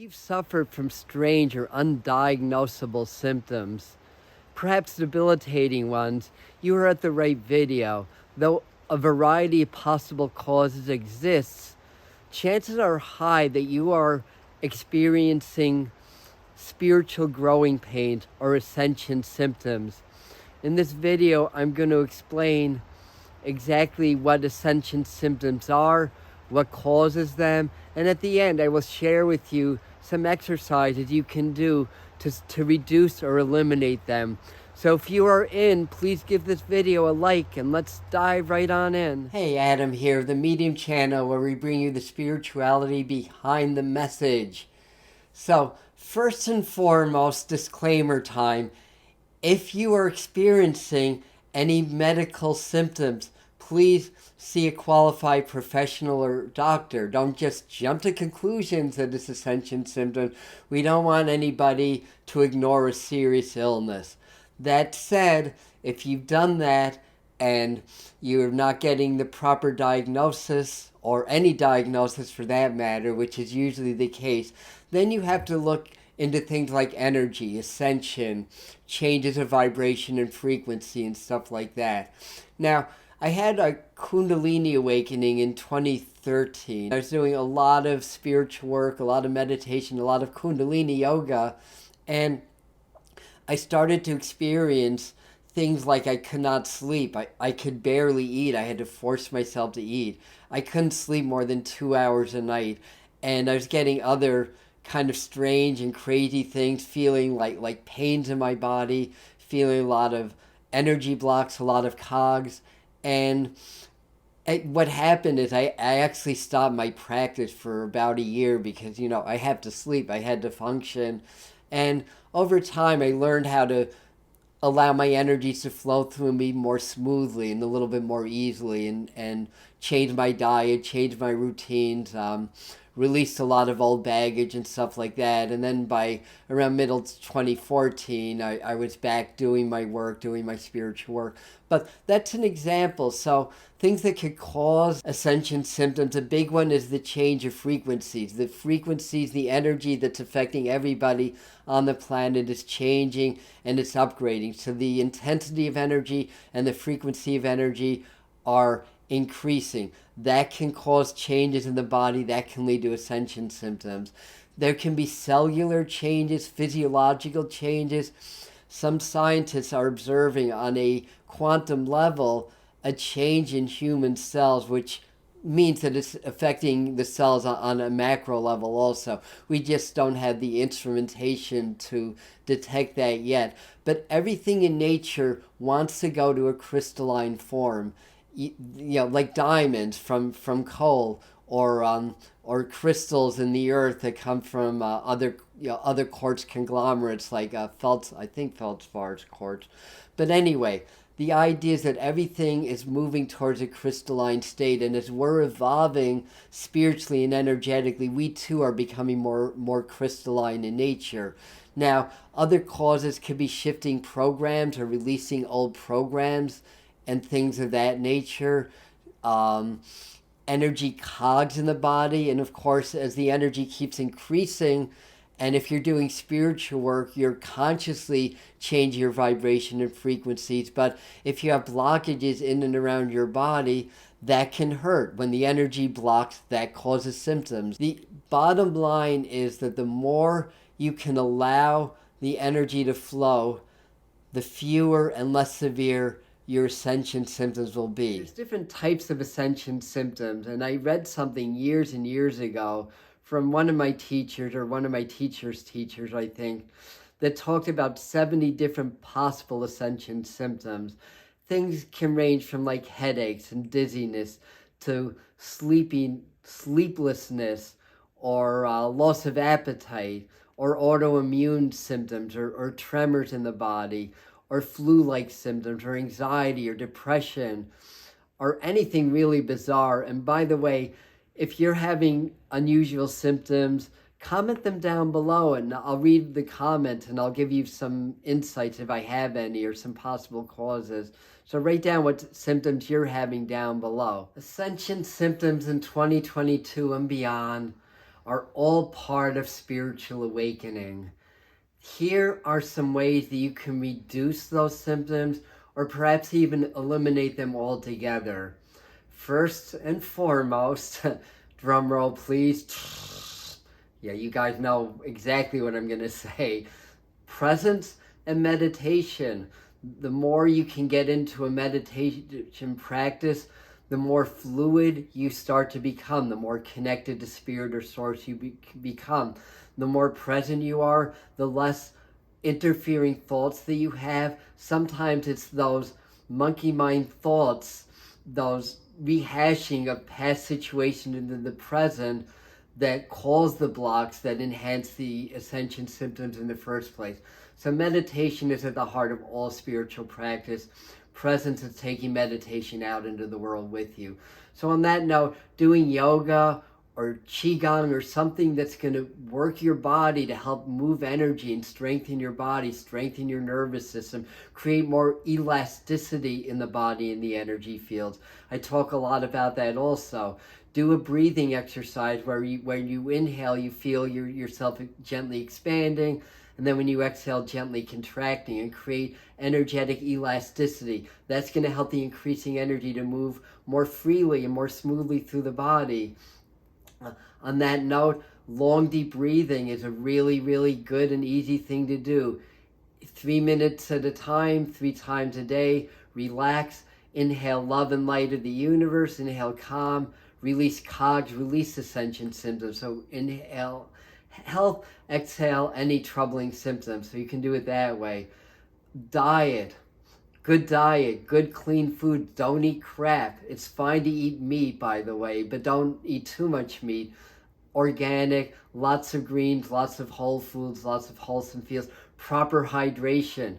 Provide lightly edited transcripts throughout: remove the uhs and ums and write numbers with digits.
you've suffered from strange or undiagnosable symptoms, perhaps debilitating ones, you are at the right video. Though a variety of possible causes exists, chances are high that you are experiencing spiritual growing pains or ascension symptoms. In this video, I'm going to explain exactly what ascension symptoms are, what causes them, and at the end I will share with you some exercises you can do to reduce or eliminate them. So if you are in, please give this video a like and let's dive right on in. Hey, Adam here, the Medium channel where we bring you the spirituality behind the message. So first and foremost, disclaimer time. If you are experiencing any medical symptoms, please see a qualified professional or doctor. Don't just jump to conclusions that it's ascension symptoms. We don't want anybody to ignore a serious illness. That said, if you've done that and you're not getting the proper diagnosis, or any diagnosis for that matter, which is usually the case, then you have to look into things like energy, ascension, changes of vibration and frequency and stuff like that. Now, I had a Kundalini Awakening in 2013. I was doing a lot of spiritual work, a lot of meditation, a lot of Kundalini yoga, and I started to experience things like I could not sleep. I could barely eat. I had to force myself to eat. I couldn't sleep more than 2 hours a night, and I was getting other kind of strange and crazy things, feeling like pains in my body, feeling a lot of energy blocks, a lot of cogs. And what happened is I actually stopped my practice for about a year because, I have to sleep, I had to function. And over time, I learned how to allow my energies to flow through me more smoothly and a little bit more easily, and change my diet, change my routines, released a lot of old baggage and stuff like that. And then by around middle 2014, I was back doing my work, doing my spiritual work. But that's an example. So things that could cause ascension symptoms, a big one is the change of frequencies. The frequencies, the energy that's affecting everybody on the planet is changing and it's upgrading. So the intensity of energy and the frequency of energy are increasing. That can cause changes in the body that can lead to ascension symptoms. There can be cellular changes, physiological changes. Some scientists are observing on a quantum level a change in human cells, which means that it's affecting the cells on a macro level also. We just don't have the instrumentation to detect that yet. But everything in nature wants to go to a crystalline form. Like diamonds from coal, or crystals in the earth that come from other quartz conglomerates like feldspar quartz. But anyway, the idea is that everything is moving towards a crystalline state, and as we're evolving spiritually and energetically, we too are becoming more crystalline in nature. Now, other causes could be shifting programs or releasing old programs and things of that nature. Energy cogs in the body, and of course, as the energy keeps increasing, and if you're doing spiritual work, you're consciously changing your vibration and frequencies. But if you have blockages in and around your body, that can hurt. When the energy blocks, that causes symptoms. The bottom line is that the more you can allow the energy to flow, the fewer and less severe your ascension symptoms will be. There's different types of ascension symptoms, and I read something years and years ago from one of my teachers, or one of my teacher's teachers, I think, that talked about 70 different possible ascension symptoms. Things can range from like headaches and dizziness to sleeplessness, or loss of appetite, or autoimmune symptoms, or tremors in the body, or flu-like symptoms, or anxiety, or depression, or anything really bizarre. And by the way, if you're having unusual symptoms, comment them down below, and I'll read the comments and I'll give you some insights if I have any, or some possible causes. So write down what symptoms you're having down below. Ascension symptoms in 2022 and beyond are all part of spiritual awakening. Here are some ways that you can reduce those symptoms or perhaps even eliminate them altogether. First and foremost, drum roll please. Yeah, you guys know exactly what I'm going to say. Presence and meditation. The more you can get into a meditation practice, the more fluid you start to become, the more connected to spirit or source you become. The more present you are, the less interfering thoughts that you have. Sometimes it's those monkey mind thoughts, those rehashing of past situations into the present that cause the blocks that enhance the ascension symptoms in the first place. So meditation is at the heart of all spiritual practice. Presence is taking meditation out into the world with you. So on that note, doing yoga or qigong or something that's going to work your body to help move energy and strengthen your body, strengthen your nervous system, create more elasticity in the body and the energy fields. I talk a lot about that also. Do a breathing exercise where when you inhale, you feel yourself gently expanding, and then when you exhale, gently contracting, and create energetic elasticity. That's going to help the increasing energy to move more freely and more smoothly through the body. On that note, long deep breathing is a really, really good and easy thing to do. 3 minutes at a time, 3 times a day. Relax. Inhale love and light of the universe. Inhale calm. Release cogs. Release ascension symptoms. So inhale health. Exhale any troubling symptoms. So you can do it that way. Diet. Good clean food. Don't eat crap. It's fine to eat meat, by the way, but don't eat too much meat. Organic, lots of greens, lots of whole foods, lots of wholesome feels. Proper hydration.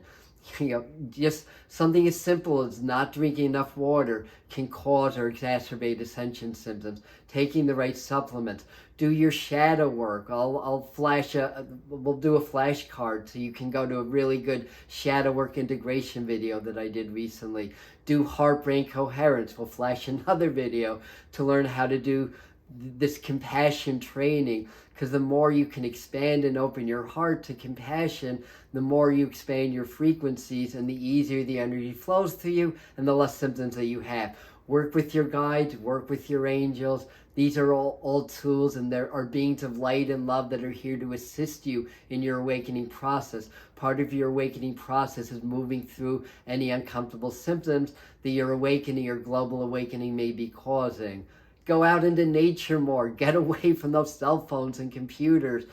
Just something as simple as not drinking enough water can cause or exacerbate ascension symptoms. Taking the right supplements. Do your shadow work. We'll do a flashcard so you can go to a really good shadow work integration video that I did recently. Do heart-brain coherence. We'll flash another video to learn how to do this compassion training, because the more you can expand and open your heart to compassion, the more you expand your frequencies and the easier the energy flows to you and the less symptoms that you have. Work with your guides, work with your angels. These are all tools, and there are beings of light and love that are here to assist you in your awakening process. Part of your awakening process is moving through any uncomfortable symptoms that your awakening or global awakening may be causing. Go out into nature more. Get away from those cell phones and computers.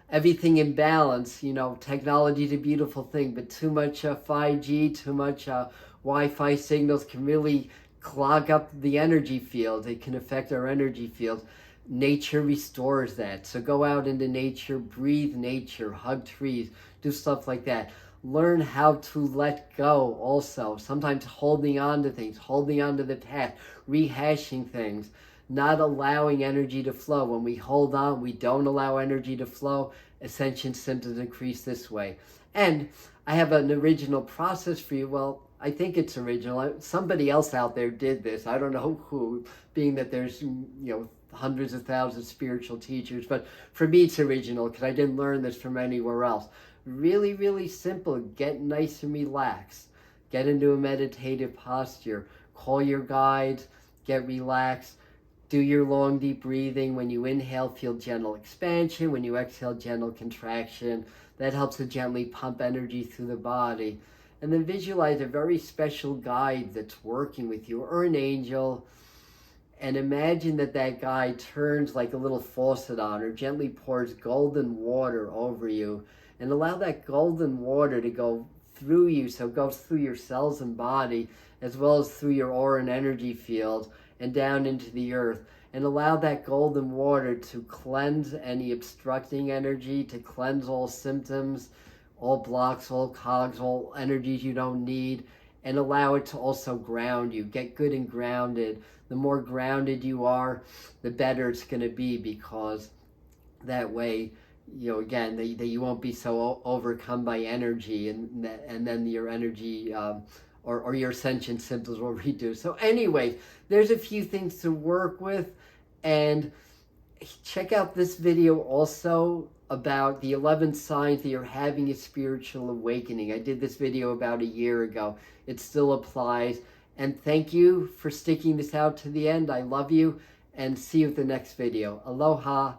Everything in balance. Technology is a beautiful thing, but too much 5G, too much Wi-Fi signals can really clog up the energy field. It can affect our energy fields. Nature restores that. So go out into nature, breathe nature, hug trees, do stuff like that. Learn how to let go also. Sometimes holding on to things, holding on to the past, rehashing things, not allowing energy to flow. When we hold on, we don't allow energy to flow. Ascension symptoms increase this way. And I have an original process for you. Well, I think it's original. Somebody else out there did this. I don't know who, being that there's, hundreds of thousands of spiritual teachers. But for me, it's original because I didn't learn this from anywhere else. Really, really simple. Get nice and relaxed. Get into a meditative posture. Call your guides. Get relaxed. Do your long, deep breathing. When you inhale, feel gentle expansion. When you exhale, gentle contraction. That helps to gently pump energy through the body. And then visualize a very special guide that's working with you, or an angel. And imagine that guide turns like a little faucet on, or gently pours golden water over you. And allow that golden water to go through you, so it goes through your cells and body, as well as through your aura and energy field, and down into the earth. And allow that golden water to cleanse any obstructing energy, to cleanse all symptoms, all blocks, all cogs, all energies you don't need, and allow it to also ground you. Get good and grounded. The more grounded you are, the better it's going to be, because that way, again, that you won't be so overcome by energy, and then your energy or your ascension symptoms will reduce. So anyway, there's a few things to work with, and check out this video also about the 11 signs that you're having a spiritual awakening. I did this video about a year ago. It still applies. And thank you for sticking this out to the end. I love you, and see you at the next video. Aloha.